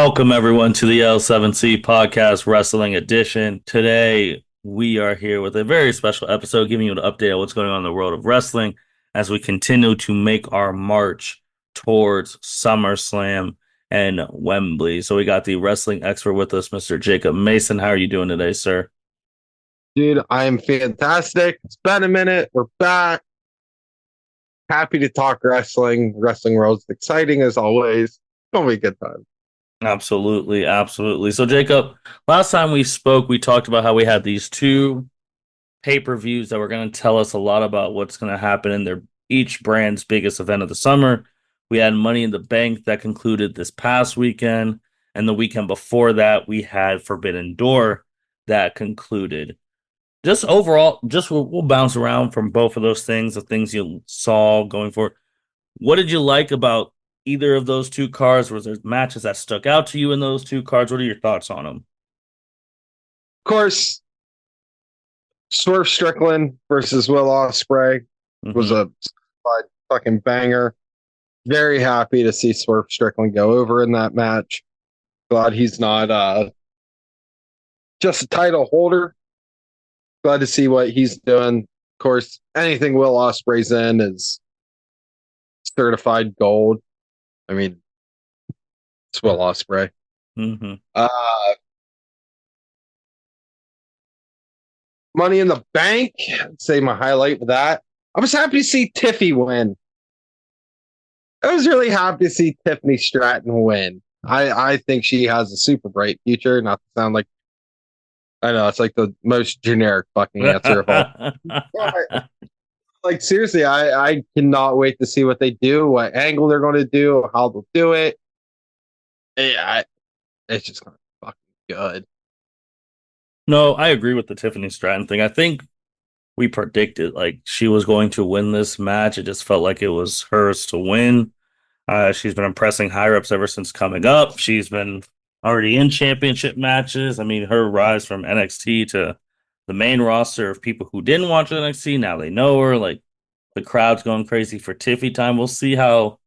Welcome, everyone, to the L7C Podcast Wrestling Edition. Today, we are here with a very special episode, giving you an update on what's going on in the world of wrestling as we continue to make our march towards SummerSlam and Wembley. So, we got the wrestling expert with us, Mr. Jacob Mason. How are you doing today, sir? Dude, I'm fantastic. It's been a minute. We're back. Happy to talk wrestling. Wrestling world's exciting as always. It's gonna be a good time. Absolutely, absolutely. So, Jacob, last time we spoke, we talked about how we had these two pay-per-views that were going to tell us a lot about what's going to happen in their each brand's biggest event of the summer. We had Money in the Bank that concluded this past weekend, and the weekend before that, we had Forbidden Door that concluded. Just overall, we'll bounce around from both of those things, the things you saw going forward. What did you like about either of those two cards? Was there matches that stuck out to you in those two cards? What are your thoughts on them? Of course, Swerve Strickland versus Will Ospreay was Mm-hmm. a fucking banger. Very happy to see Swerve Strickland go over in that match. Glad he's not just a title holder. Glad to see what he's doing. Of course, anything Will Ospreay's in is certified gold. I mean, it's Will Ospreay. Mm-hmm. Uh, Money in the Bank, I'd say my highlight for that. I was happy to see Tiffy win. I was really happy to see Tiffany Stratton win. I think she has a super bright future. Not to sound like I know it's like the most generic fucking answer of all. Like seriously, I cannot wait to see what they do, what angle they're going to do, how they'll do it. Yeah, it's just going to be fucking good. No, I agree with the Tiffany Stratton thing. I think we predicted like she was going to win this match. It just felt like it was hers to win. She's been impressing higher ups ever since coming up. She's been already in championship matches. I mean, her rise from NXT to the main roster of people who didn't watch NXT, now they know her. Like the crowd's going crazy for Tiffy time. We'll see where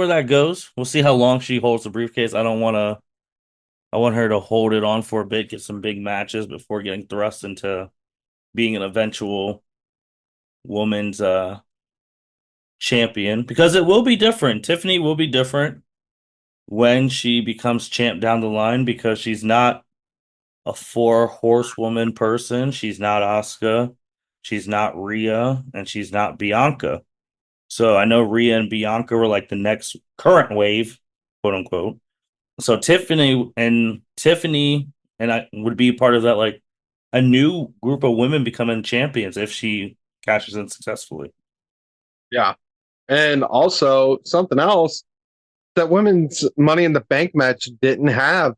that goes. We'll see how long she holds the briefcase. I want her to hold it on for a bit, get some big matches before getting thrust into being an eventual woman's champion, because it will be different. Tiffany will be different when she becomes champ down the line, because she's not a four horsewoman person. She's not Asuka, she's not Rhea, and she's not Bianca. So I know Rhea and Bianca were like the next current wave, quote unquote. So Tiffany and I would be part of that, like a new group of women becoming champions if she catches in successfully. Yeah. And also something else, that women's Money in the Bank match didn't have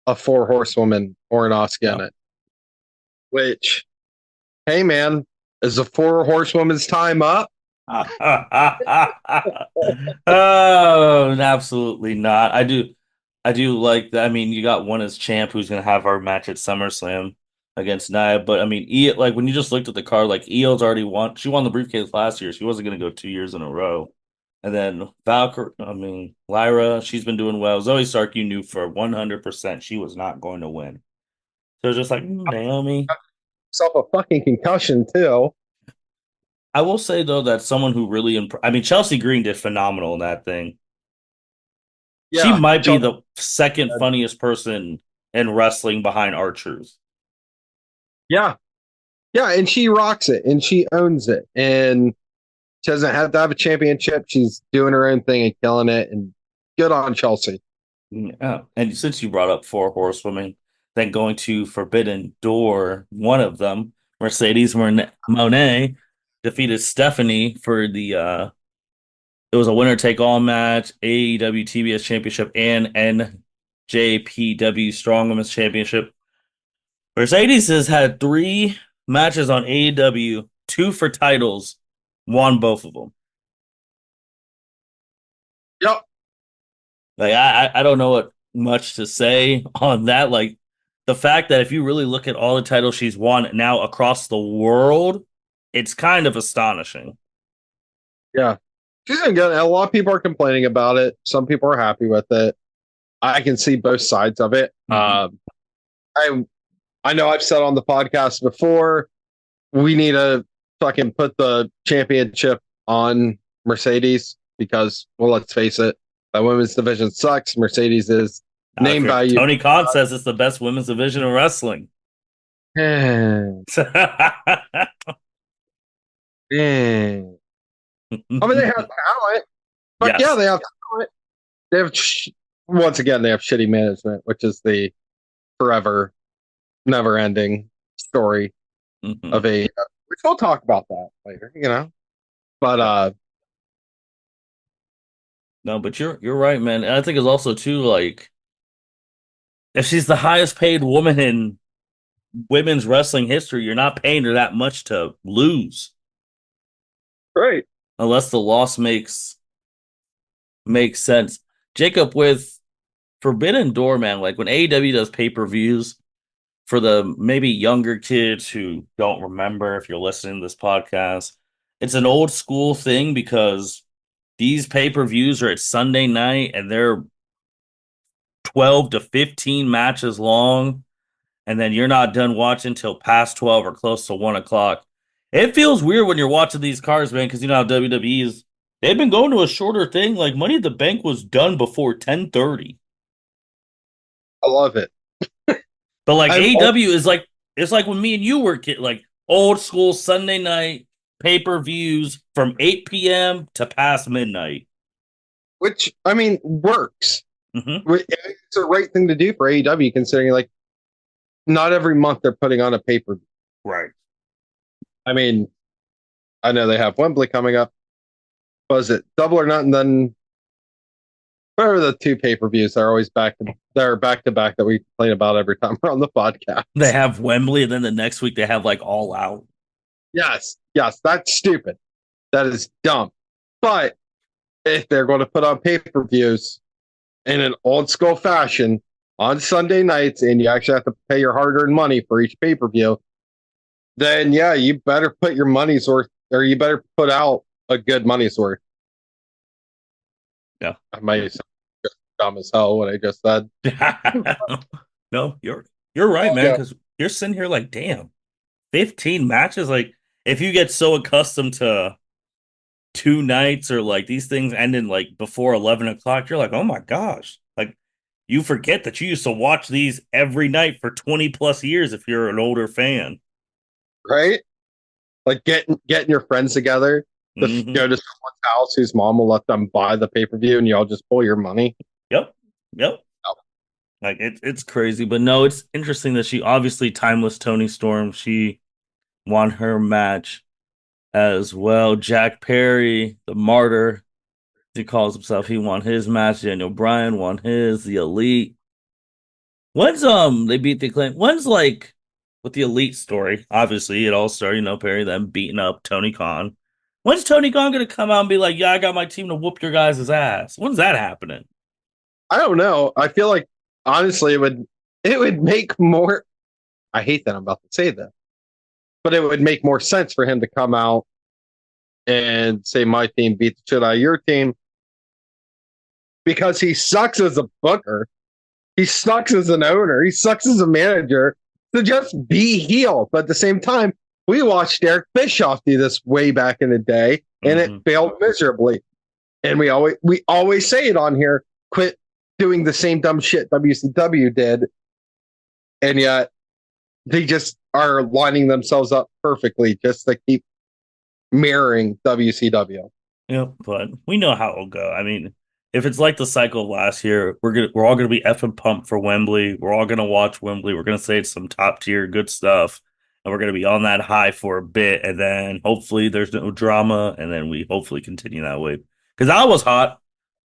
a four horsewoman or an Oscar in No. it. Which, hey man, is the four horsewoman's time up? Oh, absolutely not. I do like that. I mean, you got one as champ who's gonna have our match at SummerSlam against Nia, but I mean, like when you just looked at the card, like Io's already won. She won the briefcase last year. She wasn't gonna go 2 years in a row. And then Valkyrie, I mean, Lyra, she's been doing well. Zoe Stark, you knew for 100% she was not going to win. So it's just like Naomi. Self a fucking concussion too. I will say though that someone who really, I mean, Chelsea Green did phenomenal in that thing. She Yeah. might be the second funniest person in wrestling behind R-Truth. Yeah. Yeah. And she rocks it and she owns it. And she doesn't have to have a championship. She's doing her own thing and killing it. And good on Chelsea. Yeah. And since you brought up four horsewomen, then going to Forbidden Door, one of them, Mercedes Monet, defeated Stephanie for the it was a winner take all match, AEW TBS Championship and NJPW Strong Women's Championship. Mercedes has had three matches on AEW, two for titles, won both of them. Yep. Like I don't know what much to say on that. Like the fact that if you really look at all the titles she's won now across the world, it's kind of astonishing. Yeah. She's doing good. A lot of people are complaining about it. Some people are happy with it. I can see both sides of it. Mm-hmm. I I know I've said on the podcast before, we need to fucking put the championship on Mercedes because, well, let's face it, that women's division sucks. Mercedes is I don't name care. value. Tony Khan says it's the best women's division in wrestling. Man, man. I mean, they have talent. But yeah, Yes. they have talent. They have, once again, they have shitty management, which is the forever, never ending story Mm-hmm. of a, which we'll talk about that later, you know? But, Yep. No, but you're right, man. And I think it's also too like if she's the highest paid woman in women's wrestling history, you're not paying her that much to lose right. unless the loss makes sense. Jacob, with Forbidden Door, man, like when AEW does pay-per-views for the maybe younger kids who don't remember if you're listening to this podcast, it's an old school thing because these pay-per-views are at Sunday night and they're 12 to 15 matches long, and then you're not done watching till past 12 or close to 1 o'clock. It feels weird when you're watching these cards, man, because you know how WWE is. They've been going to a shorter thing. Like Money at the Bank was done before 10:30. I love it. But like I'm, AEW is like it's like when me and you were kid, like old school Sunday night pay-per-views from 8 p.m. to past midnight. which, I mean, works. Mm-hmm. It's the right thing to do for AEW, considering, like, not every month they're putting on a pay per view. Right. I mean, I know they have Wembley coming up. Was it Double or Nothing? Then whatever the two pay per views are always they're back to back that we complain about every time we're on the podcast. They have Wembley, and then the next week they have like All Out. Yes, that's stupid. That is dumb. But if they're going to put on pay per views in an old school fashion on Sunday nights, and you actually have to pay your hard earned money for each pay per view, then yeah, you better put your money's worth, or you better put out a good money's worth. Yeah. I might sound dumb as hell what I just said. No, you're right, man. Yeah. Because you're sitting here like, damn, 15 matches. Like, if you get so accustomed to two nights or like these things ending like before 11 o'clock, you're like, oh my gosh. Like, you forget that you used to watch these every night for 20 plus years if you're an older fan. Right? Like getting your friends together to Hmm. go to someone's house whose mom will let them buy the pay per view, and you all just pull your money. Yep. Yep. Like it's crazy, but no, it's interesting that she obviously timeless Tony Storm. She won her match as well. Jack Perry, the martyr, he calls himself. He won his match. Daniel Bryan won his. The Elite. When's they beat the Acclaim? When's like with the Elite story? Obviously, it all started. You know, Perry them beating up Tony Khan. When's Tony Khan gonna come out and be like, "Yeah, I got my team to whoop your guys' ass"? When's that happening? I don't know. I feel like honestly it would make more. I hate that I'm about to say that, but it would make more sense for him to come out and say my team beat the shit out of your team because he sucks as a booker. He sucks as an owner. He sucks as a manager. To just be heel. But at the same time, we watched Eric Bischoff do this way back in the day, and it Mm-hmm. failed miserably. And we always say it on here: quit doing the same dumb shit WCW did, and yet they just are lining themselves up perfectly just to keep mirroring WCW. Yep, but we know how it'll go. I mean, if it's like the cycle of last year, we're all gonna be effing pumped for Wembley. We're all gonna watch Wembley. We're gonna say it's some top tier good stuff, and we're gonna be on that high for a bit, and then hopefully there's no drama, and then we hopefully continue that way. Because I was hot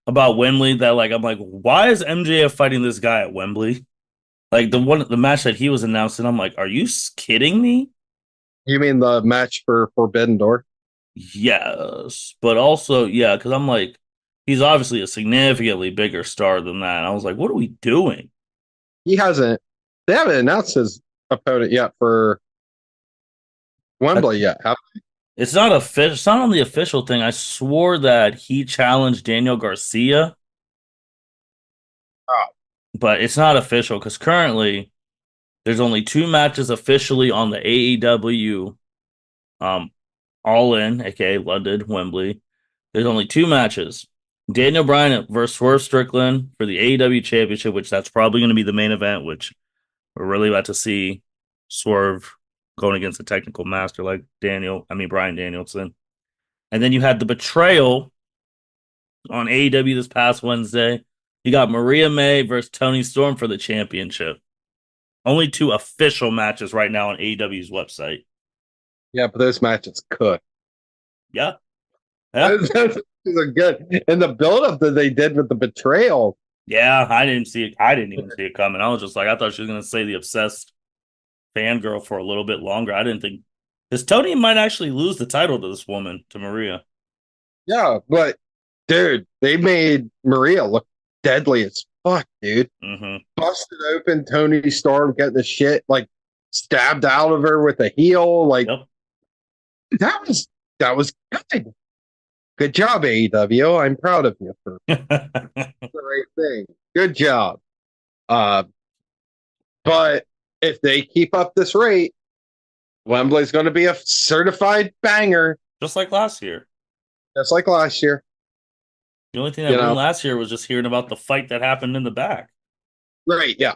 about Wembley that like I'm like, why is MJF fighting this guy at Wembley? Like the match that he was announcing, I'm like, are you kidding me? You mean the match for Forbidden Door? Yes, but also, yeah, because I'm like, he's obviously a significantly bigger star than that. I was like, what are we doing? He hasn't. They haven't announced his opponent yet for I, Wembley yet. it's not official. It's not on the official thing. I swore that he challenged Daniel Garcia. but it's not official because currently there's only two matches officially on the AEW um All In, aka London, Wembley. There's only two matches. Daniel Bryan versus Swerve Strickland for the AEW Championship, which that's probably going to be the main event, which we're really about to see Swerve going against a technical master like Bryan Danielson. And then you had the betrayal on AEW this past Wednesday. You got Maria May versus Tony Storm for the championship. Only two official matches right now on AEW's website. Yeah, but those matches cook. Yeah. Yeah. Those matches are good. And the buildup that they did with the betrayal. Yeah. I didn't see it. I didn't even see it coming. I was just like, I thought she was going to say the obsessed fangirl for a little bit longer. I didn't think because Tony might actually lose the title to this woman, to Maria. Yeah, but dude, they made Maria look deadly as fuck, dude. Mm-hmm. Busted open Tony Storm, getting the shit like stabbed out of her with a heel. Like Yep. that was that was good. Good job, AEW. I'm proud of you for the right thing. Good job. Uh, but if they keep up this rate, Wembley's going to be a certified banger, Just like last year. just like last year. The only thing You that ruined know, last year was just hearing about the fight that happened in the back. right? Yeah,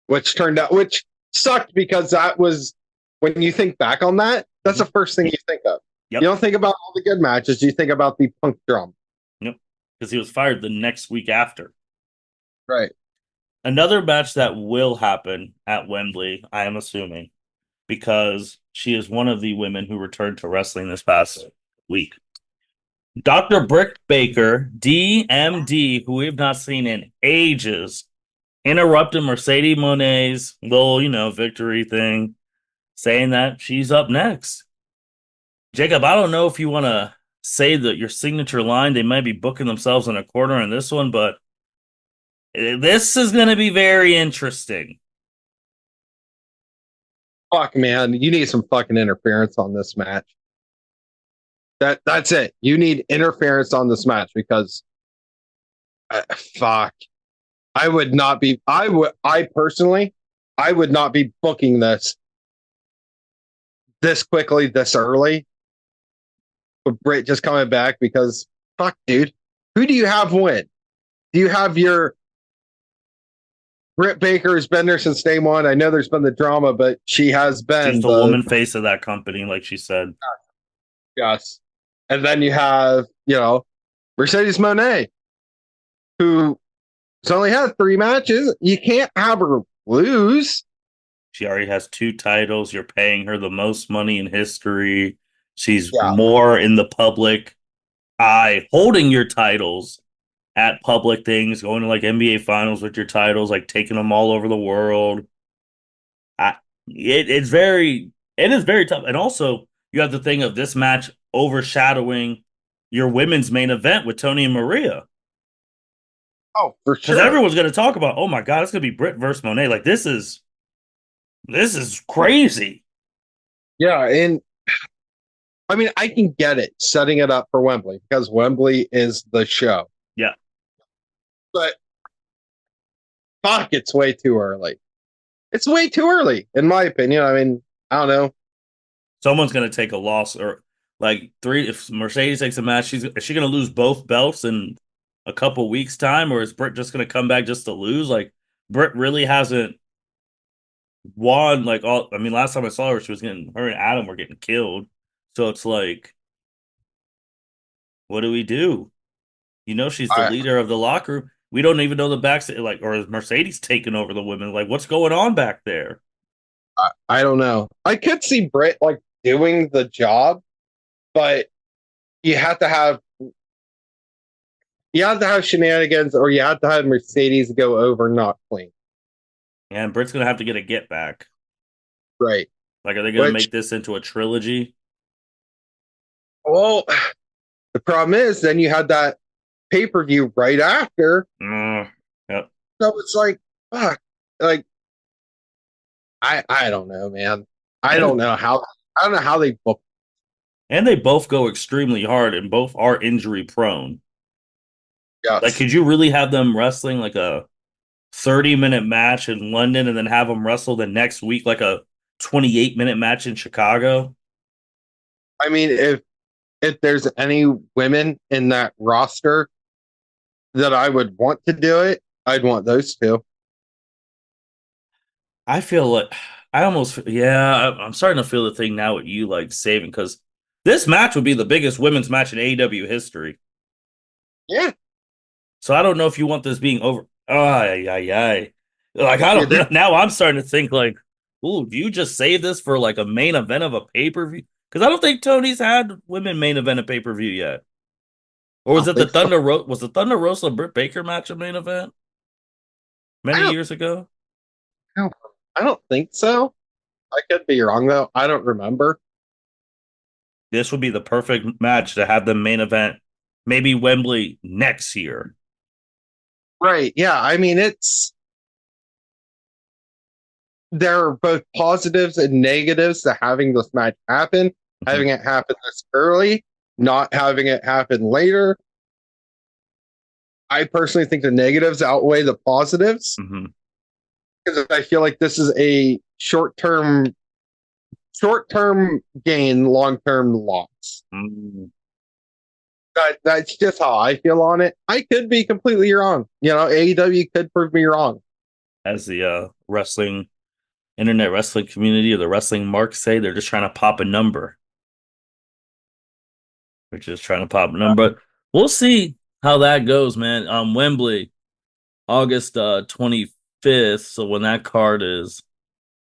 which sucked because that was when you think back on that, that's the first thing you think of. Yep. You don't think about all the good matches. You think about the punk drum. Yep. Because he was fired the next week after. Right. Another match that will happen at Wembley, I am assuming, because she is one of the women who returned to wrestling this past week. Dr. Britt Baker, DMD, who we've not seen in ages, interrupted Mercedes Monet's little, victory thing, saying that she's up next. Jacob, I don't know if you want to say that your signature line, they might be booking themselves in a corner in this one, but this is going to be very interesting. Fuck, man, you need some fucking interference on this match. That's it. You need interference on this match because fuck. I would not be I personally I would not be booking this quickly, this early. With Britt just coming back because fuck, dude. Who do you have win? Do you have your Britt Baker has been there since day one? I know there's been the drama, but she has been She's the woman face of that company, like she said. Yes. And then you have, Mercedes Monet, who has only had 3 matches. You can't have her lose. She already has 2 titles. You're paying her the most money in history. She's more in the public eye, holding your titles at public things, going to like NBA finals with your titles, like taking them all over the world. It is very tough. And also, you have the thing of this match overshadowing your women's main event with Tony and Maria. Oh, for sure. Because everyone's going to talk about, oh my God, it's going to be Britt versus Monet. Like, this is crazy. Yeah, and I mean, I can get it setting it up for Wembley because Wembley is the show. Yeah. But fuck, it's way too early. It's way too early, in my opinion. I mean, I don't know. Someone's going to take a loss or like 3. If Mercedes takes a match, is she going to lose both belts in a couple weeks' time, or is Britt just going to come back just to lose? Like, Britt really hasn't won. Like, all. I mean, last time I saw her, her and Adam were getting killed. So it's like, what do we do? She's the leader of the locker room. We don't even know the backstage, like, or is Mercedes taking over the women? Like, what's going on back there? I don't know. I could see Britt like doing the job, but you have to have shenanigans, or you have to have Mercedes go over not clean. Yeah, and Britt's gonna have to get a get back. Right. Like, are they gonna make this into a trilogy? Well, the problem is then you had that pay-per-view right after. Yep. So it's like, fuck. Like, I don't know, man. I don't know how they book. And they both go extremely hard and both are injury prone. Yes. Like, could you really have them wrestling like a 30-minute match in London and then have them wrestle the next week like a 28-minute match in Chicago. I mean, if there's any women in that roster that I would want to do it, I'd want those two. I feel like I almost, yeah, I'm starting to feel the thing now with you like saving because this match would be the biggest women's match in AEW history. Yeah, So I don't know if you want this being over. Ay, ay, ay. Like, I yeah, don't know. Now I'm starting to think, like, ooh, do you just save this for like a main event of a pay per view? Because I don't think Tony's had women main event a pay per view yet. Or I was don't it the think so. Was the Thunder Rosa Britt Baker match a main event I many don't, years ago? I don't, I don't think so. I could be wrong though. I don't remember. This would be the perfect match to have the main event, maybe Wembley next year. Right? Yeah. I mean, there are both positives and negatives to having this match happen. Mhm, Having it happen this early, not having it happen later. I personally think the negatives outweigh the positives mhm, because I feel like this is a short term gain, long term loss. mhm. That's just how I feel on it. I could be completely wrong. AEW could prove me wrong. As the wrestling internet wrestling community or the wrestling marks say, they're just trying to pop a number. They're just trying to pop a number. But we'll see how that goes, man. Wembley, August 25th. So when that card is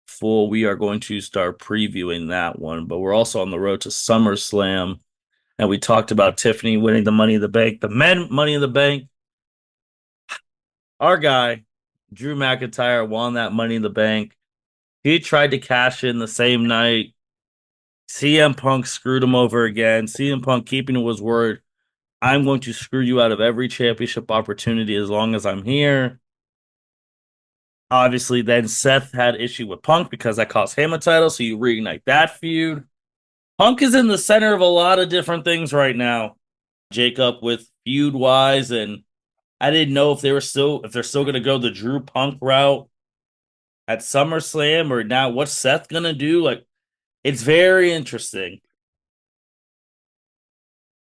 full, we are going to start previewing that one. But we're also on the road to SummerSlam. And we talked about Tiffany winning the Money in the Bank, the men Money in the Bank. Our guy, Drew McIntyre, won that Money in the Bank. He tried to cash in the same night. CM Punk screwed him over again. CM Punk keeping to his word. I'm going to screw you out of every championship opportunity as long as I'm here. Obviously, then Seth had issue with Punk because that cost him a title, so you reignite that feud. Punk is in the center of a lot of different things right now. Jacob with feud wise, and I didn't know if they're still gonna go the Drew Punk route at SummerSlam or now what's Seth gonna do? Like it's very interesting.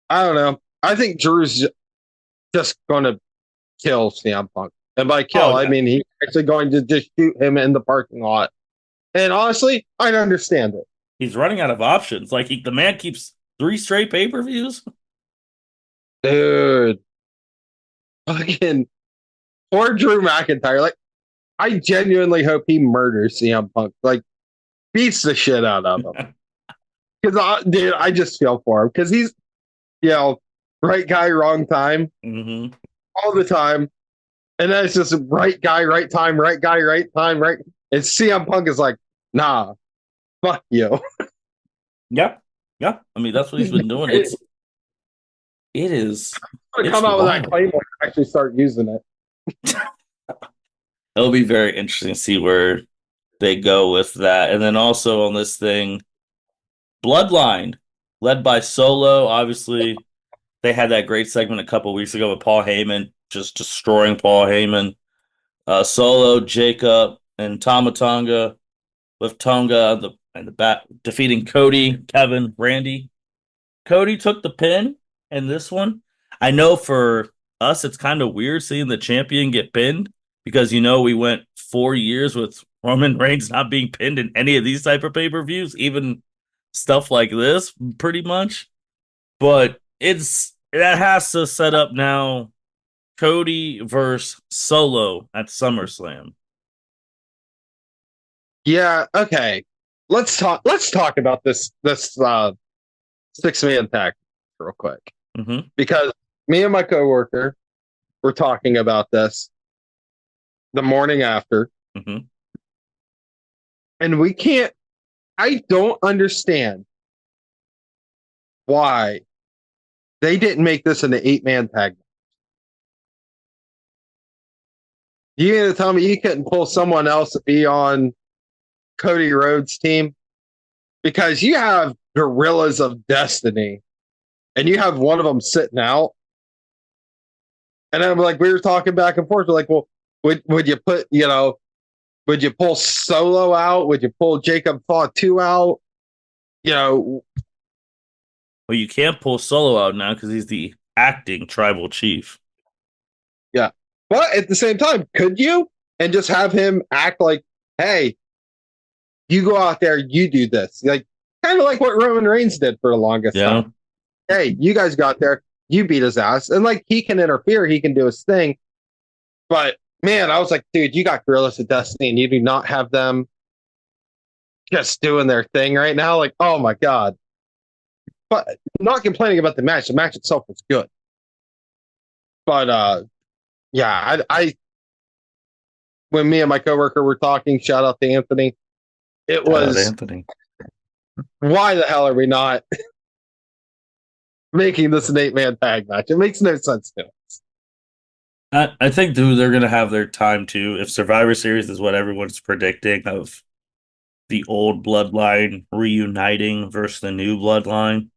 I don't know. I think Drew's just going to kill CM Punk. And by Oh kill, I yeah, mean he's actually going to just shoot him in the parking lot. And honestly, I understand it. he's running out of options. Like the man keeps 3 straight pay-per-views. Dude, fucking poor Drew McIntyre. Like, I genuinely hope he murders CM Punk. Like, beats the shit out of him. Because, dude, I just feel for him. Because he's, you know, right guy, wrong time Hmm. all the time. And then it's just right guy, right time, right guy, right time, right. And CM Punk is like, nah, fuck you. Yeah, yeah. I mean, that's what he's been doing. I'm It is going to it's come out with that wild. claim and actually start using it. It'll be very interesting to see where they go with that. And then also on this thing, Bloodline, led by Solo. Obviously, they had that great segment a couple weeks ago with Paul Heyman just destroying Paul Heyman. Solo, Jacob, and Tamatonga with Tonga and the back defeating Cody, Kevin, Randy. Cody took the pin in this one. I know for us, it's kind of weird seeing the champion get pinned because we went 4 years with Roman Reigns not being pinned in any of these type of pay per views, even stuff like this, pretty much. But it's that has to set up now Cody versus Solo at SummerSlam. Yeah, okay. Let's talk about this 6-man tag real quick. Hmm. Because me and my coworker were talking about this the morning after, Hmm. and I don't understand why they didn't make this an 8-man tag. You gonna tell me you couldn't pull someone else to be on Cody Rhodes' team? Because you have Gorillas of Destiny and you have one of them sitting out. And I'm like, we were talking back and forth. We're like, well, Would you put, would you pull Solo out? Would you pull Jacob Fatu out? You know, Well, you can't pull Solo out now because he's the acting tribal chief. yeah. But at the same time, could you and just have him act like, hey, you go out there, you do this, like kind of like what Roman Reigns did for the longest Yeah. time. Hey, you guys got there, you beat his ass, and like he can interfere, he can do his thing. But man, I was like, dude, you got Gorillas of Destiny, and you do not have them just doing their thing right now. Like, oh my god. But not complaining about the match. The match itself was good. But yeah, I when me and my coworker were talking, shout out to Anthony. It Shout out was, Anthony. why the hell are we not making this an 8-man tag match? It makes no sense to us. I think too, they're gonna have their time too. If Survivor Series is what everyone's predicting of the old bloodline reuniting versus the new bloodline,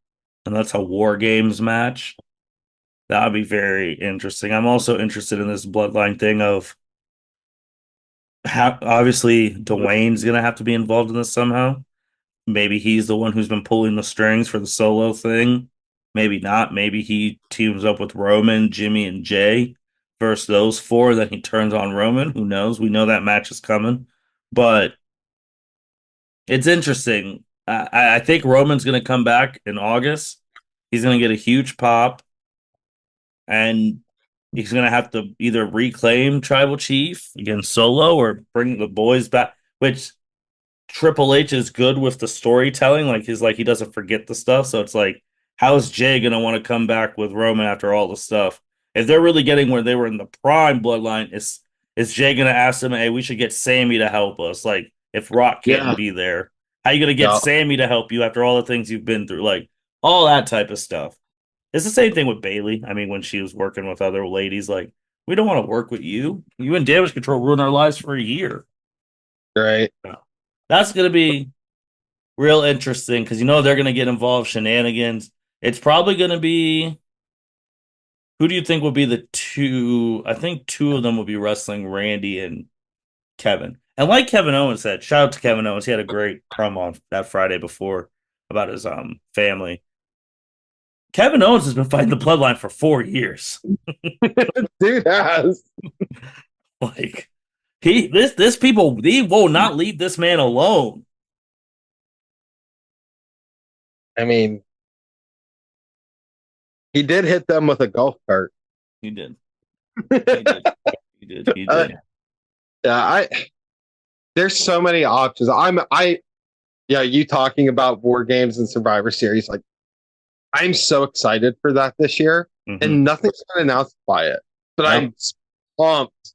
and that's a War Games match. That would be very interesting. I'm also interested in this bloodline thing of how obviously Dwayne's gonna have to be involved in this somehow. Maybe he's the one who's been pulling the strings for the solo thing. Maybe not. Maybe he teams up with Roman, Jimmy, and Jay versus those four. Then he turns on Roman. Who knows? We know that match is coming, but it's interesting. I think Roman's going to come back in August. He's going to get a huge pop, and he's going to have to either reclaim Tribal Chief against Solo or bring the boys back, which Triple H is good with the storytelling. Like he's like he doesn't forget the stuff. So it's like, how is Jay gonna want to come back with Roman after all the stuff? If they're really getting where they were in the prime bloodline, is Jay gonna ask them, hey, we should get Sammy to help us? Like if Rock can't Yeah. be there, how you gonna get Yeah. Sammy to help you after all the things you've been through? Like all that type of stuff. It's the same thing with Bailey. I mean, when she was working with other ladies, like, we don't want to work with you. You and Damage Control ruined our lives for a year. Right. That's gonna be real interesting because they're going to get involved shenanigans. It's probably going to be who do you think will be the two? I think two of them will be wrestling Randy and Kevin. And like Kevin Owens said, shout out to Kevin Owens. He had a great promo on that Friday before about his family. Kevin Owens has been fighting the bloodline for 4 years. Dude has. Like this people they will not leave this man alone. I mean, he did hit them with a golf cart. He did. He did. He did. He Uh, did. yeah, there's so many options. Yeah, you talking about War Games and Survivor Series, like I'm so excited for that this year, Mm-hmm. and nothing's been announced by it. But Nope. I'm pumped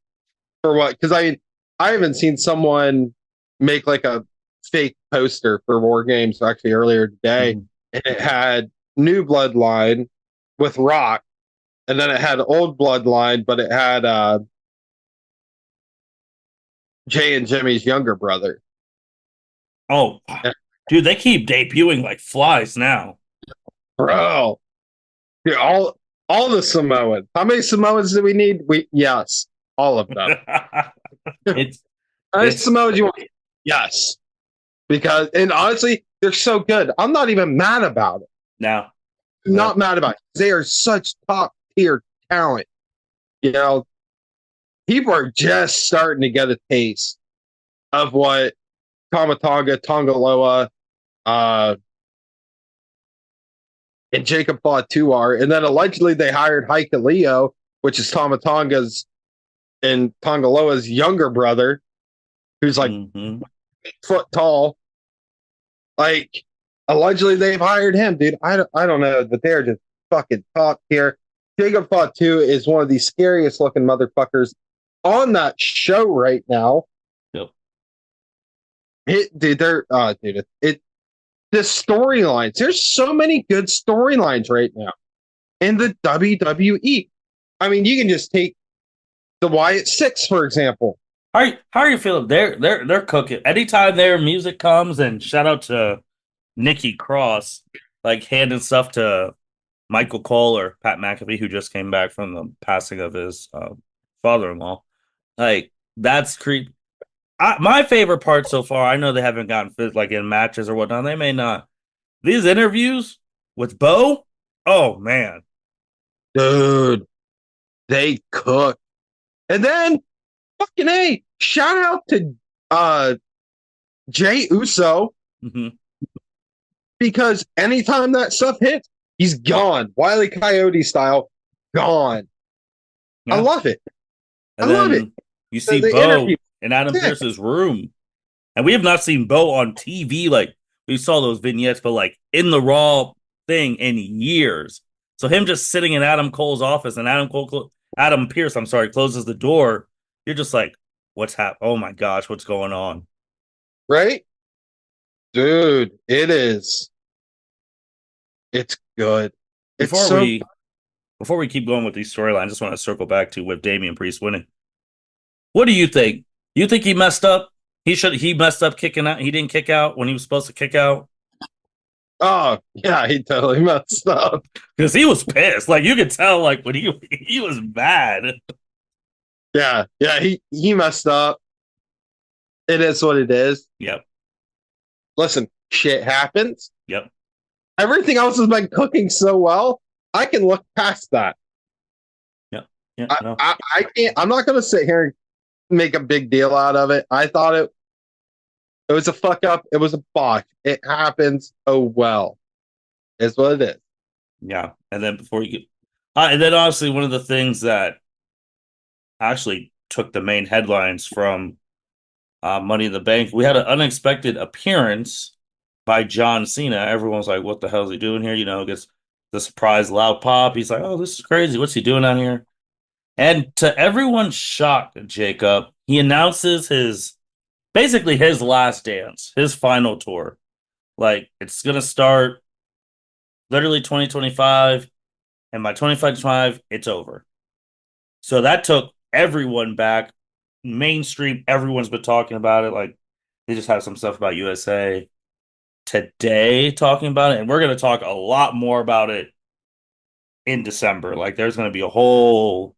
for what? Because I haven't seen someone make like a fake poster for War Games actually earlier today, Mm-hmm. and it had New Bloodline with Rock, and then it had Old Bloodline, but it had Jay and Jimmy's younger brother. Oh, dude, they keep debuting like flies now. Bro, dude, all the Samoans. How many Samoans do we need? Yes, all of them. it's How many it's Samoans you want? Yes, because and honestly, they're so good. I'm not even mad about it. now. Not mad about it. They are such top tier talent. You know, people are just starting to get a taste of what Kamatonga, Tongaloa, uh, and Jacob Fatu are. And then allegedly they hired Heike Leo, which is Tamatonga's and Tongaloa's younger brother, who's like Mm-hmm. foot tall. Like allegedly they've hired him, dude. I don't know, but they're just fucking top tier. Jacob Fatu is one of the scariest looking motherfuckers on that show right now. Yep. Dude, the storylines. There's so many good storylines right now in the WWE. I mean, you can just take the Wyatt Six, for example. How are you feeling? They're cooking. Anytime their music comes, and shout out to Nikki Cross, like handing stuff to Michael Cole or Pat McAfee, who just came back from the passing of his father-in-law. Like that's creep. My favorite part so far. I know they haven't gotten fit like in matches or whatnot. They may not. These interviews with Bo. Oh man. Dude, they cook. And then fucking A, shout out to uh Jay Uso Hmm. because anytime that stuff hits, he's gone. Wile E. Coyote style, gone. I Yeah. love it. I And love it. then you see The interview. Bo in Adam Yeah, Pearce's room. And we have not seen Bo on TV. Like we saw those vignettes, but like in the Raw thing in years. So him just sitting in Adam Cole's office and Adam Pierce, I'm sorry, closes the door. You're just like, what's happening? Oh my gosh, what's going on? right? Dude, it is. It's good. It's Before so we before we keep going with these storylines, I just want to circle back to with Damian Priest winning. What do you think? You think he messed up? He messed up kicking out. He didn't kick out when he was supposed to kick out oh yeah, he totally messed up. because he was pissed. Like you could tell, like when he was mad. Yeah, yeah, he messed up. It is what it is. Yep, Listen, shit happens. yep, Everything else has been cooking so well. I can look past that. yep, yeah. I, No, I, I can't. I'm not going to sit here and make a big deal out of it. I thought it was a fuck up. It was a botch. It happens. Oh well, is what it is. yeah. And then before you get, and then honestly, one of the things that actually took the main headlines from Money in the Bank, we had an unexpected appearance by John Cena. Everyone's like, "What the hell is he doing here?" You know, gets the surprise loud pop. He's like, "Oh, this is crazy. What's he doing out here?" And to everyone's shock, Jacob, he announces his basically his last dance, his final tour. Like it's gonna start literally 2025, and by 2025, it's over. So that took everyone back. Mainstream, everyone's been talking about it. Like they just have some stuff about USA today talking about it, and we're gonna talk a lot more about it in December. Like there's gonna be a whole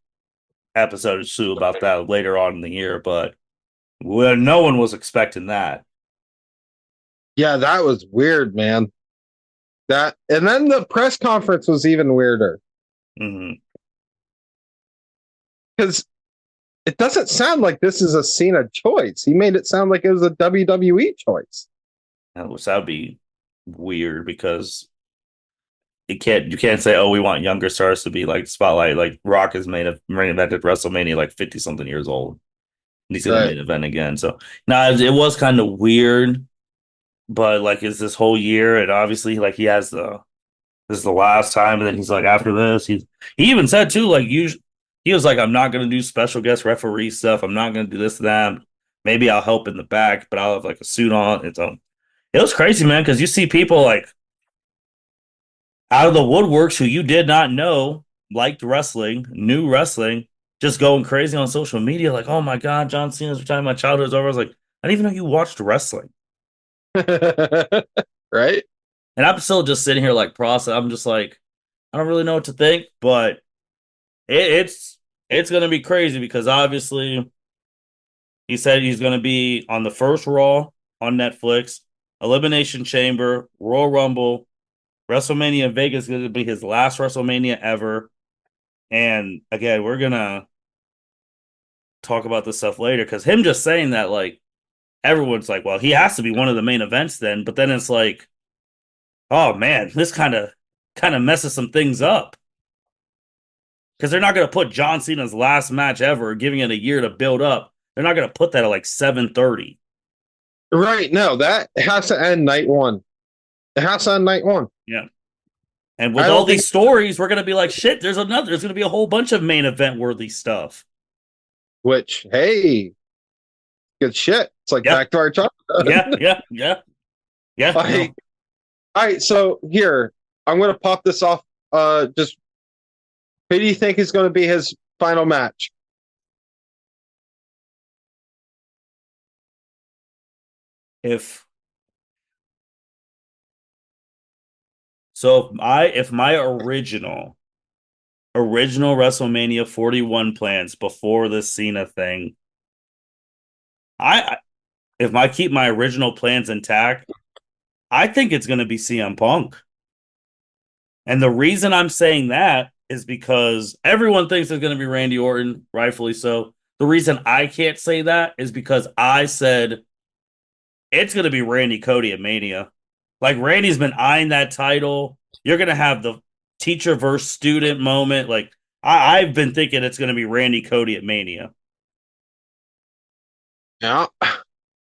episode or two about that later on in the year, but well, no one was expecting that. Yeah, that was weird, man. That and then the press conference was even weirder Mm-hmm. because it doesn't sound like this is a Cena choice. He made it sound like it was a WWE choice. Which that would be weird because you can't say, oh, we want younger stars to be like spotlight. Like Rock is main evented WrestleMania like 50 something years old. And he's gonna Right. main event again. So now it was kind of weird, but like it's this whole year, and obviously like he has the this is the last time, and then he's like after this, he even said too, like you he was like, I'm not gonna do special guest referee stuff, I'm not gonna do this that. Maybe I'll help in the back, but I'll have like a suit on. It's it was crazy, man, because you see people like out of the woodworks who you did not know liked wrestling, knew wrestling, just going crazy on social media, like, oh my God, John Cena's retiring, my childhood's over. I was like, I didn't even know you watched wrestling. right? And I'm still just sitting here like process. I'm just like, I don't really know what to think, but it's gonna be crazy because obviously he said he's gonna be on the first Raw on Netflix, Elimination Chamber, Royal Rumble, WrestleMania in Vegas is gonna be his last WrestleMania ever. And again, we're gonna talk about this stuff later because him just saying that, like, everyone's like, well, he has to be one of the main events then. But then it's like, oh man, this kind of messes some things up because they're not gonna put John Cena's last match ever, giving it a year to build up. They're not gonna put that at like 7:30. Right. No, that has to end night one. It has to end night one. Yeah. And with I all don't think these stories, we're gonna be like, shit, there's gonna be a whole bunch of main event worthy stuff. which, hey, good shit. It's like Yep. back to our Yeah, childhood. yeah, yeah, yeah. like, No. all right, so here, I'm gonna pop this off. Just who do you think is gonna be his final match? If so if my original WrestleMania 41 plans before this Cena thing. I if I keep my original plans intact, I think it's going to be CM Punk. And the reason I'm saying that is because everyone thinks it's going to be Randy Orton, rightfully so. The reason I can't say that is because I said it's going to be Randy Cody at Mania. Like Randy's been eyeing that title. You're going to have the teacher versus student moment. Like I've been thinking it's going to be Randy Cody at Mania. Yeah.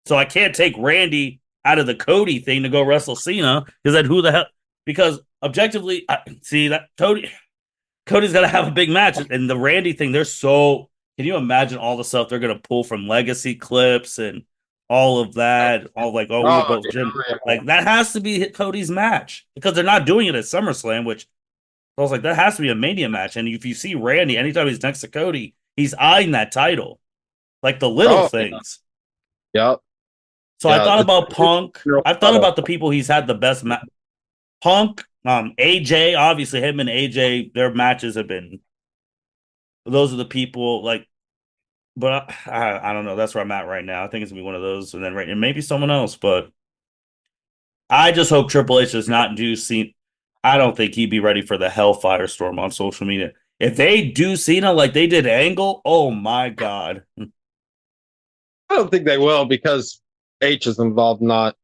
So I can't take Randy out of the Cody thing to go wrestle Cena because then who the hell? Because objectively, see that Cody's got to have a big match, and the Randy thing. They're so. Can you imagine all the stuff they're gonna pull from legacy clips and all of that? All like, oh, we were Oh, both Jim. yeah. Like that has to be Cody's match because they're not doing it at SummerSlam, which I was like, that has to be a Mania match. And if you see Randy, anytime he's next to Cody, he's eyeing that title, like the little Oh, things. yeah. So I Yeah. thought about Punk. Real I thought subtle. about the people he's had the best match. Punk, AJ, obviously him and AJ, their matches have been. Those are the people like, but I don't know. That's where I'm at right now. I think it's gonna be one of those, and then right, and maybe someone else. But I just hope Triple H does not do Cena. I don't think he'd be ready for the Hellfire Storm on social media. If they do Cena like they did Angle, oh my god! I don't think they will because H is involved, not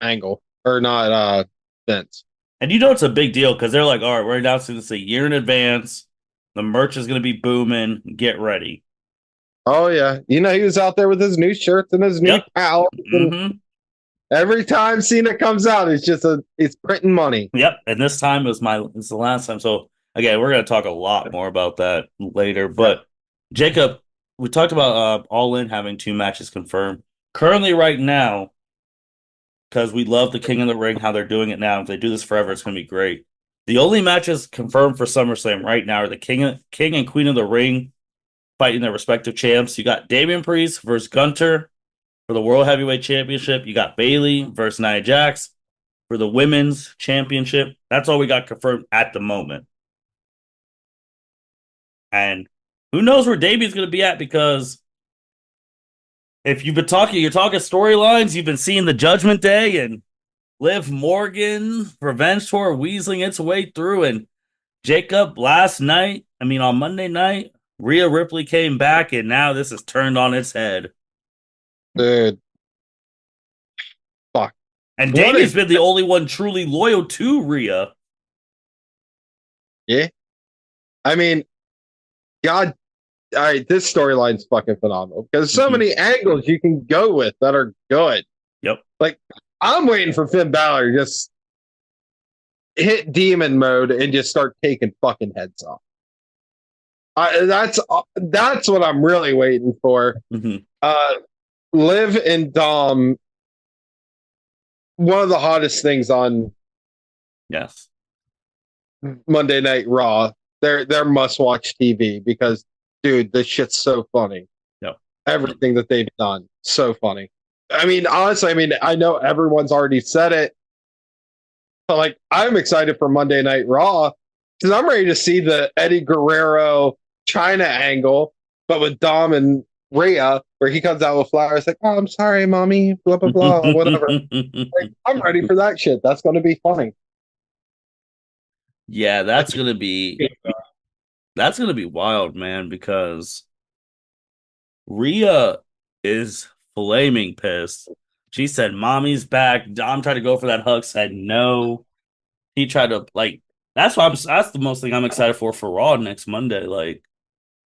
Angle or not Vince. And you know it's a big deal because they're like, all right, we're announcing this a year in advance. The merch is gonna be booming. Get ready. Oh yeah, he was out there with his new shirts and his new Yep. pals. And Mm-hmm. every time Cena comes out, it's printing money. Yep. And this time it's the last time. So again, we're gonna talk a lot more about that later. Yeah. But Jacob, we talked about All In having two matches confirmed. Currently, right now, because we love the King of the Ring, how they're doing it now. If they do this forever, it's gonna be great. The only matches confirmed for SummerSlam right now are the King and Queen of the Ring fighting their respective champs. You got Damian Priest versus Gunter for the World Heavyweight Championship. You got Bayley versus Nia Jax for the Women's Championship. That's all we got confirmed at the moment. And who knows where Damian's going to be at because if you're talking storylines, you've been seeing the Judgment Day and Liv Morgan Revenge Tour weaseling its way through. And Jacob last night, on Monday night, Rhea Ripley came back, and now this is turned on its head. Dude, fuck. And What Damian's is been the only one truly loyal to Rhea. yeah? I mean, God, all right, this storyline's fucking phenomenal because so Mm-hmm. many angles you can go with that are good. Yep. Like, I'm waiting for Finn Balor to just hit demon mode and just start taking fucking heads off. That's what I'm really waiting for. Mm-hmm. Liv and Dom, one of the hottest things on Yes. Monday Night Raw. They're must watch TV because, dude, this shit's so funny. Yep. Everything that they've done, so funny. Honestly, I know everyone's already said it, but like, I'm excited for Monday Night Raw because I'm ready to see the Eddie Guerrero China angle, but with Dom and Rhea, where he comes out with flowers, like, "Oh, I'm sorry, mommy," blah blah blah, whatever. Like, I'm ready for that shit. That's going to be funny. Yeah, that's gonna be wild, man, because Rhea is flaming pissed. She said, "Mommy's back." Dom tried to go for that hug, said no. He tried to like. That's the most thing I'm excited for Raw next Monday. Like,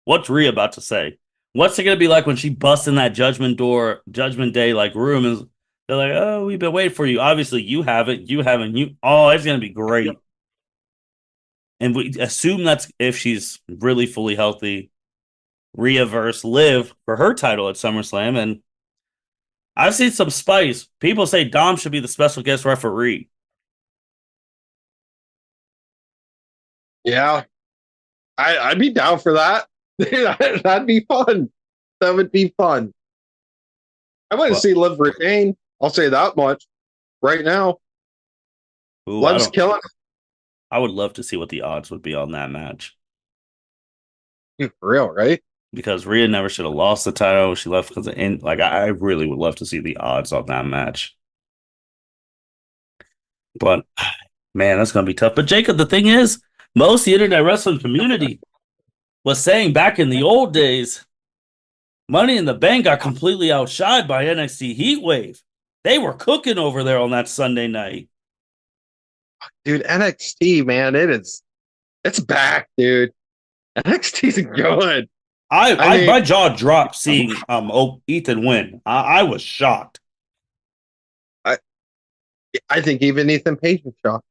what's Rhea about to say? What's it gonna be like when she busts in that Judgment Day like room, and they're like, "Oh, we've been waiting for you." Obviously, you haven't. You haven't. You. Oh, it's gonna be great. And we assume that's if she's really fully healthy. Rhea versus Liv for her title at SummerSlam, and I've seen some spice. People say Dom should be the special guest referee. Yeah, I'd be down for that. That'd be fun. That would be fun. I want to But see Liv retain. I'll say that much right now. ooh, I Liv's don't. killing I would love to see what the odds would be on that match. it. For real, right? because Rhea never should have lost the title. She left because of like I really would love to see the odds on that match. But man, that's gonna be tough. But Jacob, the thing is, most of the internet wrestling community was saying back in the old days, Money in the Bank got completely outshined by NXT Heatwave. They were cooking over there on that Sunday night. Dude, NXT, man, it's back, dude. NXT's good. I I mean, my jaw dropped seeing Ethan win. I was shocked. I I think even Ethan Page was shocked.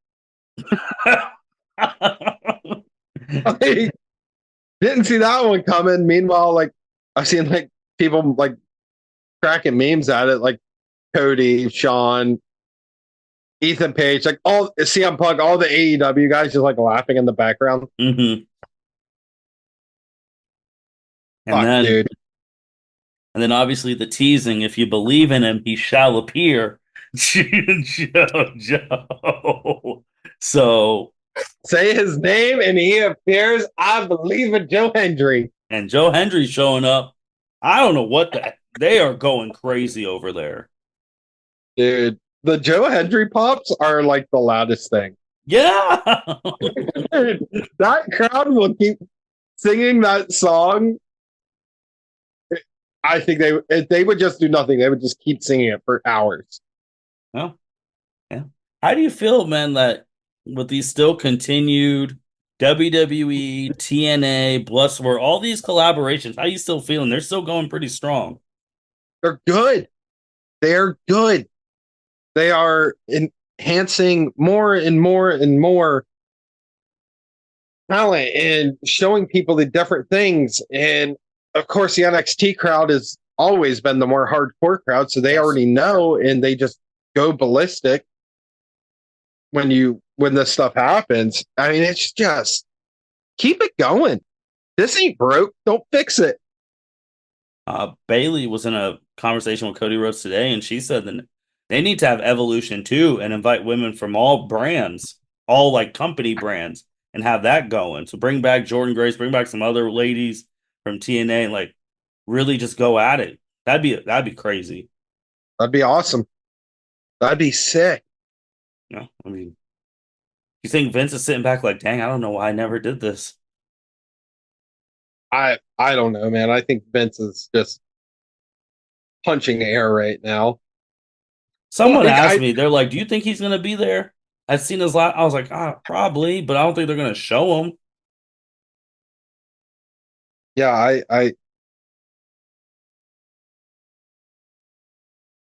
Like, didn't see that one coming. Meanwhile, like I've seen like people like cracking memes at it, like Cody, Sean, Ethan Page, like all CM Punk, all the AEW guys just like laughing in the background. hmm And Fuck, then dude. and then obviously the teasing, if you believe in him, he shall appear. Joe. So Say his name and he appears. I believe in Joe Hendry. and Joe Hendry's showing up. I don't know what they are going crazy over there. Dude, the Joe Hendry pops are like the loudest thing. Yeah. Dude, that crowd will keep singing that song. I think they would just do nothing. They would just keep singing it for hours. Well, yeah. How do you feel, man, that with these still continued WWE, TNA, Bloodsport, all these collaborations, how you still feeling? They're still going pretty strong. They're good. They're good. They are enhancing more and more and more talent and showing people the different things. And of course, the NXT crowd has always been the more hardcore crowd, so they Yes. already know and they just go ballistic when this stuff happens. I mean, it's just keep it going. This ain't broke. Don't fix it. Bailey was in a conversation with Cody Rhodes today, and she said that they need to have evolution too and invite women from all brands, all like company brands, and have that going. So bring back Jordan Grace, bring back some other ladies from TNA, and like really just go at it. That'd be crazy. That'd be awesome. That'd be sick. I mean, you think Vince is sitting back like, dang, I don't know why I never did this. I don't know, man. I think Vince is just punching air right now. Someone Like asked I me, they're like, do you think he's gonna be there? I've seen his last. I was like, probably, but I don't think they're gonna show him. yeah,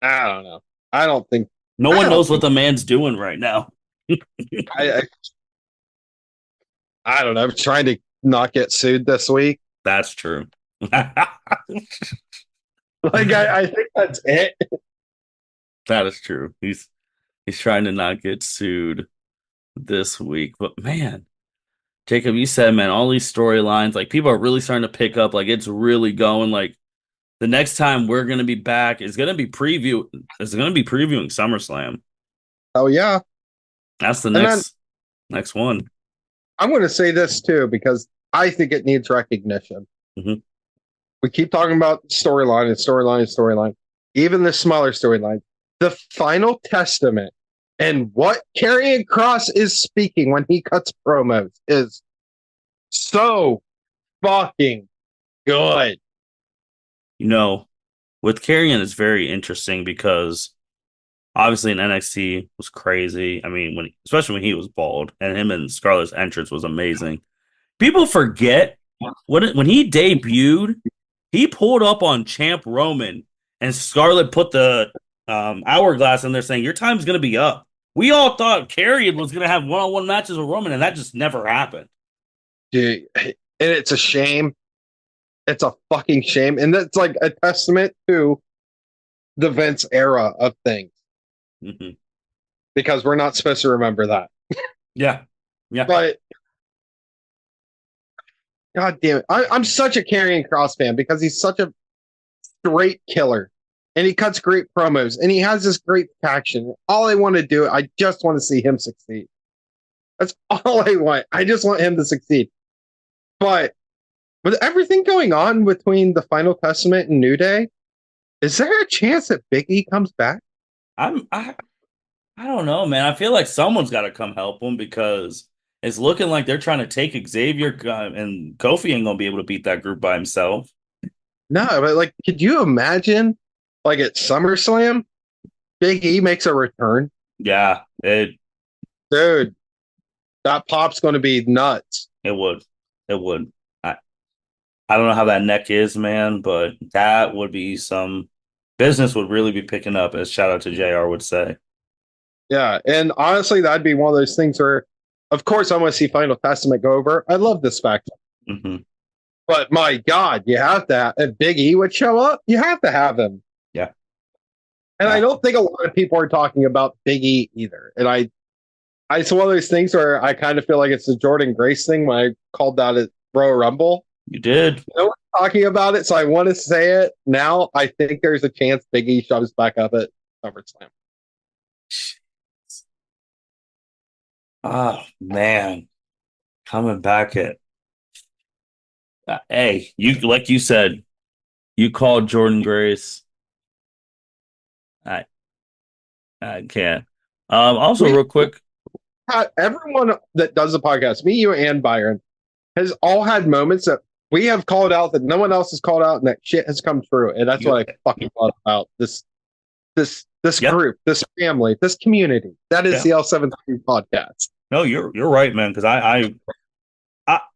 I don't know. I don't think No I one don't knows what think the man's doing right now. I I, I don't know. I'm trying to not get sued this week. That's true. Like I think that's it. That is true. He's trying to not get sued this week. But man, Jacob, you said, man, all these storylines, like people are really starting to pick up. Like it's really going. Like the next time we're gonna be back is gonna be preview. It's gonna be previewing SummerSlam. Oh yeah. That's the And then next one. I'm going to say this too because I think it needs recognition. Mhm. We keep talking about storyline and storyline and storyline, even the smaller storyline. The final testament and what Karrion Cross is speaking when he cuts promos is so fucking good. You know, with Karrion, it's very interesting because obviously in NXT was crazy. I mean, especially when he was bald, and him and Scarlett's entrance was amazing. People forget when he debuted, he pulled up on Champ Roman, and Scarlett put the hourglass in there saying, "Your time's gonna be up." We all thought Karrion was gonna have one-on-one matches with Roman, and that just never happened. Dude, and it's a shame. It's a fucking shame. And that's like a testament to the Vince era of things hmm because we're not supposed to remember that. Yeah, yeah. But God damn it. I'm such a Karrion Cross fan because he's such a straight killer and he cuts great promos and he has this great faction. All I want to do, I just want to see him succeed. That's all I want. I just want him to succeed. But with everything going on between the Final Testament and New Day, is there a chance that Big E comes back? I'm I don't know, man. I feel like someone's got to come help him because it's looking like they're trying to take Xavier and Kofi ain't gonna be able to beat that group by himself. No, but like, could you imagine, like at SummerSlam, Big E makes a return? Yeah, Dude, that pop's going to be nuts. it would. It would. I I don't know how that neck is, man, but that would be some business would really be picking up, as shout out to JR would say. Yeah, and honestly, that'd be one of those things where, of course, I want to see Final Testament go over. I love this fact, Hmm. but my God, you have to. If Big E would show up, you have to have him. Yeah. And I don't think a lot of people are talking about Big E either. And it's one of those things where I kind of feel like it's the Jordan Grace thing when I called that at Royal Rumble. You did. No one's talking about it, so I want to say it now. I think there's a chance Big E shows back up at SummerSlam. Oh man, coming back at hey, you like you said, you called Jordan Grace. I I can't. Also, We real quick, everyone that does the podcast, me, you, and Byron, has all had moments that we have called out that no one else has called out, and that shit has come true. And that's you, what I fucking love about this yeah, group, this family, this community. That is yeah. the L73 podcast. No, you're right, man. Because I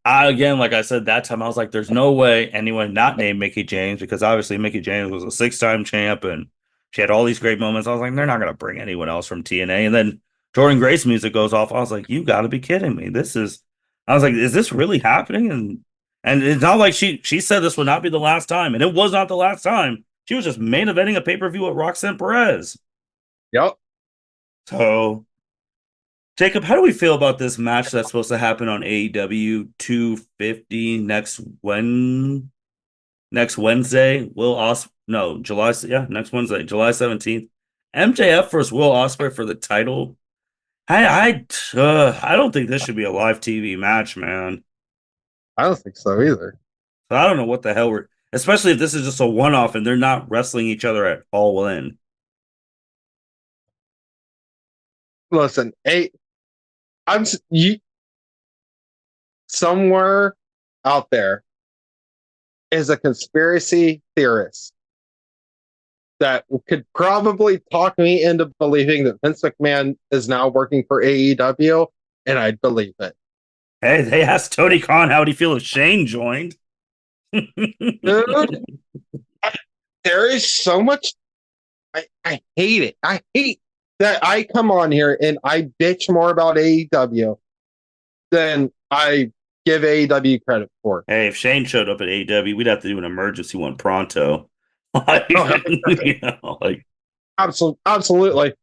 again, like I said that time, I was like, there's no way anyone not named Mickey James because obviously Mickey James was a 6-time champ and she had all these great moments. I was like, they're not gonna bring anyone else from TNA. And then Jordan Grace music goes off. I was like, you got to be kidding me. I was like, is this really happening? And it's not like she said this would not be the last time, and it was not the last time. She was just main eventing a pay per view with Roxanne Perez. Yep. So Jacob, how do we feel about this match that's supposed to happen on AEW 250 next Wednesday? Will Os no July yeah next Wednesday July 17th. MJF versus Will Ospreay for the title. I don't think this should be a live TV match, man. I don't think so either. I don't know what the hell we're especially if this is just a one off and they're not wrestling each other at All In. Listen, you somewhere out there is a conspiracy theorist that could probably talk me into believing that Vince McMahon is now working for AEW, and I'd believe it. Hey, they asked Tony Khan how would he feel if Shane joined. Dude, there is so much. I hate it. I hate that I come on here and I bitch more about AEW than I give AEW credit for. Hey, if Shane showed up at AEW, we'd have to do an emergency one pronto. Like, Oh, like absolutely.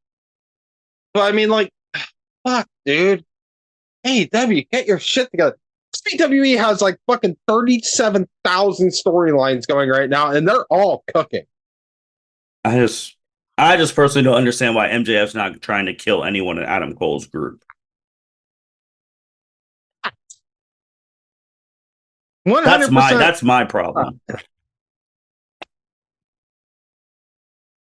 But I mean, like, fuck, dude. AEW, get your shit together. WWE has like fucking 37,000 storylines going right now, and they're all cooking. I just, I just personally don't understand why MJF's not trying to kill anyone in Adam Cole's group. 100%. That's my problem.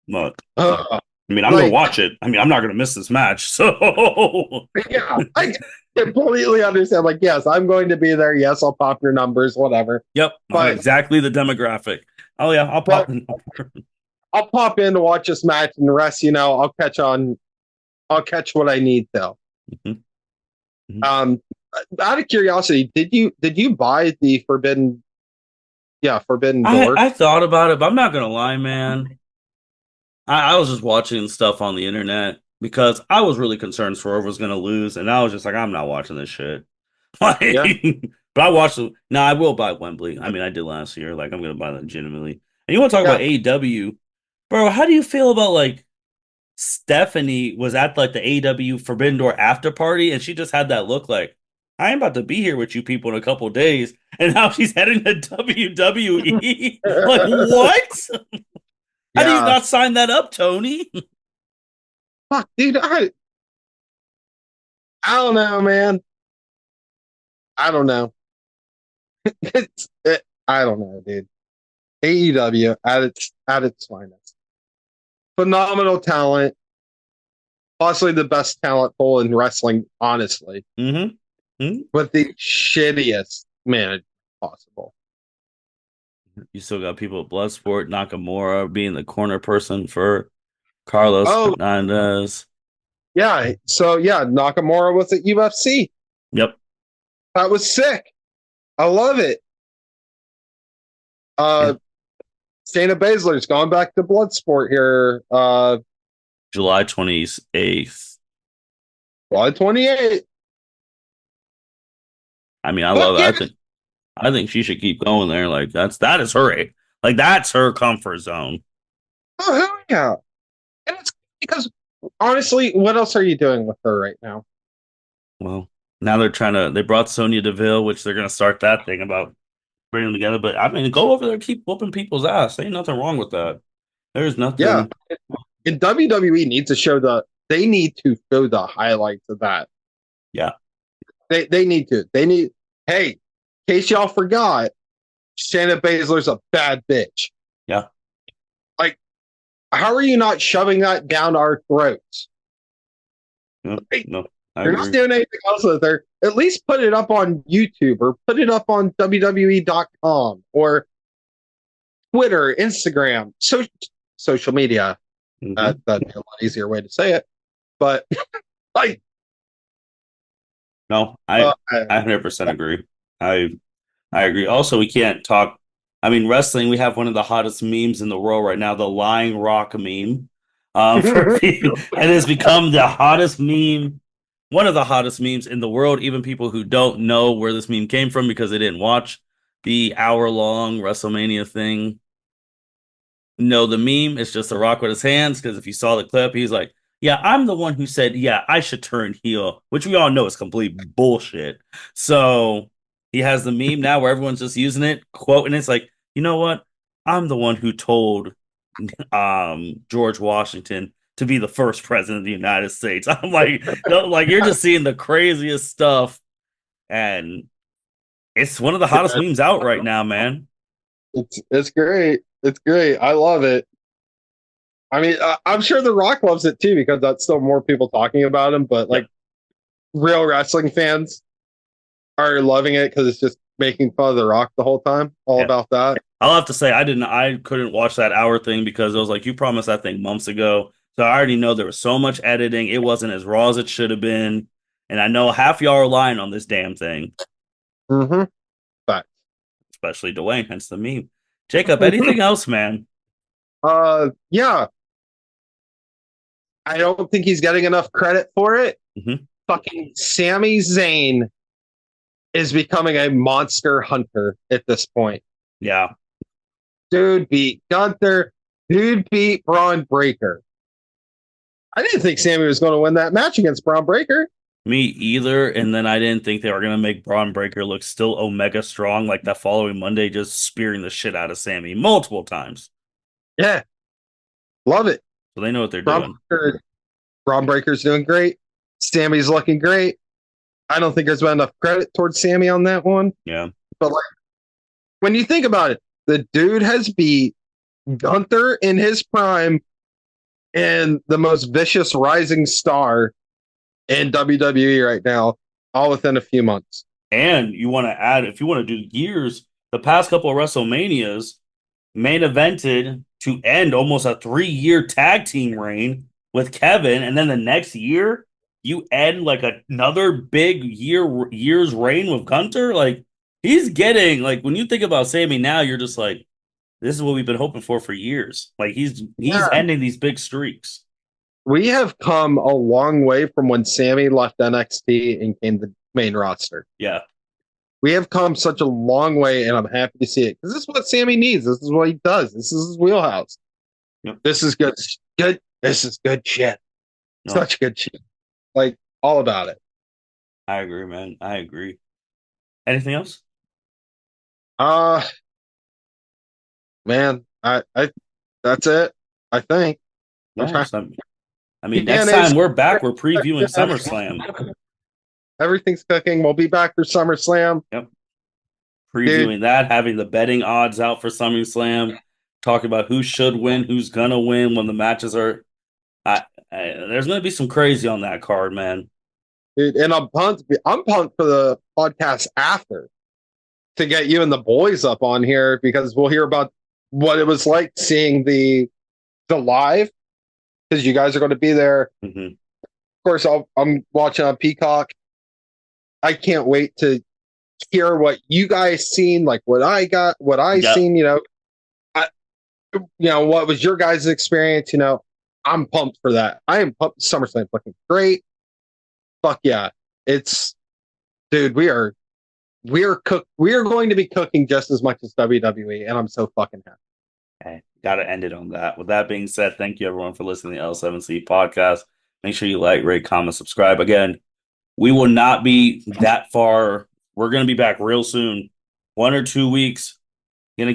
Look, Uh, I mean, I'm gonna like, watch it. I mean, I'm not gonna miss this match. So, yeah, I completely understand. Like, yes, I'm going to be there. Yes, I'll pop your numbers, whatever. yep, I'm But, exactly the demographic. Oh yeah, I'll pop but in. I'll pop in to watch this match, and the rest, I'll catch on. I'll catch what I need though. Mhm, mhm. Um, out of curiosity, did you buy the Forbidden? Yeah, Forbidden Door. I thought about it, but I'm not gonna lie, man. I was just watching stuff on the internet because I was really concerned Swerve was going to lose, and I was just like, I'm not watching this shit. Like, Yeah, but I watched it. No, I will buy Wembley. I mean, I did last year. Like, I'm going to buy that legitimately. And you want to talk yeah. about AEW, bro? How do you feel about like Stephanie was at like the AEW Forbidden Door after party, and she just had that look like I am about to be here with you people in a couple days, and now she's heading to WWE. Like, what? How do you Yeah. not sign that up, Tony? Fuck, dude. I don't know, man. I don't know. I don't know, dude. AEW at its finest. Phenomenal talent, possibly the best talent pool in wrestling, honestly, Mm-hmm. Hmm. but the shittiest management possible. You still got people at Bloodsport, Nakamura being the corner person for Carlos Oh Hernandez. yeah, so yeah, Nakamura was at UFC. Yep. That was sick. I love it. Yeah. Uh, Shayna Baszler's gone back to Bloodsport here. July 28th. July 28. I mean, I love Fuck it. yeah! I think she should keep going there. Like that is her like that's her comfort zone. Oh hell yeah! And it's because honestly, what else are you doing with her right now? Well, now they brought Sonya Deville, which they're gonna start that thing about bringing them together. But I mean, go over there, keep whooping people's ass. Ain't nothing wrong with that. There's Yeah, nothing. and WWE needs to show they need to show the highlights of that. Yeah. They need to. They need. Hey, in case y'all forgot, Shayna Baszler's a bad bitch. Yeah. Like, how are you not shoving that down our throats? Yeah. Like, No, I you're not agree. doing anything else with her. At least put it up on YouTube or put it up on WWE.com or Twitter, Instagram, social media. Hmm. That'd be a lot easier way to say it. But like, No, uh, I 100% agree. I I agree. Also, we can't talk. I mean, wrestling. We have one of the hottest memes in the world right now, the Lying Rock meme. For people, and it's become the hottest meme, one of the hottest memes in the world. Even people who don't know where this meme came from because they didn't watch the hour-long WrestleMania thing know the meme. It's just a Rock with his hands. Because if you saw the clip, he's like, "Yeah, I'm the one who said, yeah, I should turn heel," which we all know is complete bullshit. So he has the meme now where everyone's just using it, quoting it. It's like, you know what? I'm the one who told George Washington to be the first president of the United States. I'm like, no, like you're just seeing the craziest stuff, and it's one of the hottest memes out right now, man. it's great. It's great. I love it. I mean, I'm sure The Rock loves it too because that's still more people talking about him. But Yep. like, real wrestling fans are loving it because it's just making fun of The Rock the whole time. All Yeah. about that. I'll have to say I couldn't watch that hour thing because it was like you promised that thing months ago. So I already know there was so much editing. It wasn't as raw as it should have been. And I know half y'all are lying on this damn thing, Mm-hmm. But especially Dwayne, hence the meme. Jacob, anything else, man? yeah, I don't think he's getting enough credit for it. Hmm. Fucking Sami Zayn is becoming a monster hunter at this point. Yeah, Dude beat Gunther. Dude beat Braun Breaker. I didn't think Sammy was going to win that match against Braun Breaker. me either. And then I didn't think they were gonna make Braun Breaker look still Omega strong like that following Monday, just spearing the shit out of Sammy multiple times. Yeah, love it. So they know what they're Braun, doing. Breaker, Braun Breaker's doing great. Sammy's looking great. I don't think there's been enough credit towards Sammy on that one. Yeah. But like, when you think about it, the dude has beat Gunther in his prime and the most vicious rising star in WWE right now, all within a few months. And you want to add, if you want to do years, the past couple of WrestleManias main evented to end almost a 3 year tag team reign with Kevin, and then the next year you end like another big year's reign with Gunter. Like he's getting like when you think about Sammy now, you're just like, this is what we've been hoping for years. Like he's Yeah, ending these big streaks. we have come a long way from when Sammy left NXT and came to the main roster. Yeah, We have come such a long way, and I'm happy to see it because this is what Sammy needs. This is what he does. This is his wheelhouse. yep. This is good. Good. This is good shit. No, Such good shit. Like all about it. I agree, man. I agree. Anything else? Uh man, I that's it. I think. I'm No, trying. I mean, next TNA's time we're back, we're previewing SummerSlam. everything's cooking. We'll be back for SummerSlam. Yep. previewing that, having the betting odds out for SummerSlam, talking about who should win, who's gonna win when the matches are. There's gonna be some crazy on that card, man. Dude, and I'm pumped. I'm pumped for the podcast after to get you and the boys up on here because we'll hear about what it was like seeing the live because you guys are going to be there. Mm-hmm. Of course, I'm watching on Peacock. I can't wait to hear what you guys seen, like what I seen. What was your guys' experience? I'm pumped for that. I am pumped. SummerSlam looking great. Fuck yeah. Dude, we are going to be cooking just as much as WWE, and I'm so fucking happy. Okay, gotta end it on that. With that being said, thank you everyone for listening to the L7C podcast. Make sure you like, rate, comment, subscribe. Again, we will not be that far. We're gonna be back real soon. 1 or 2 weeks. Gonna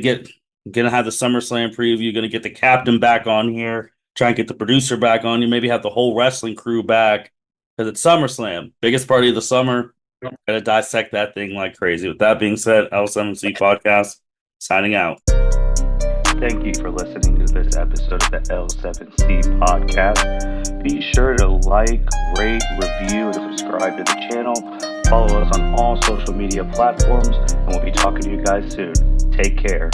have the SummerSlam preview, gonna get the captain back on here, try and get the producer back on you, maybe have the whole wrestling crew back. Because it's SummerSlam, biggest party of the summer. Gotta dissect that thing like crazy. With that being said, L7C Podcast, signing out. Thank you for listening to this episode of the L7C Podcast. Be sure to like, rate, review, and subscribe to the channel. Follow us on all social media platforms, and we'll be talking to you guys soon. Take care.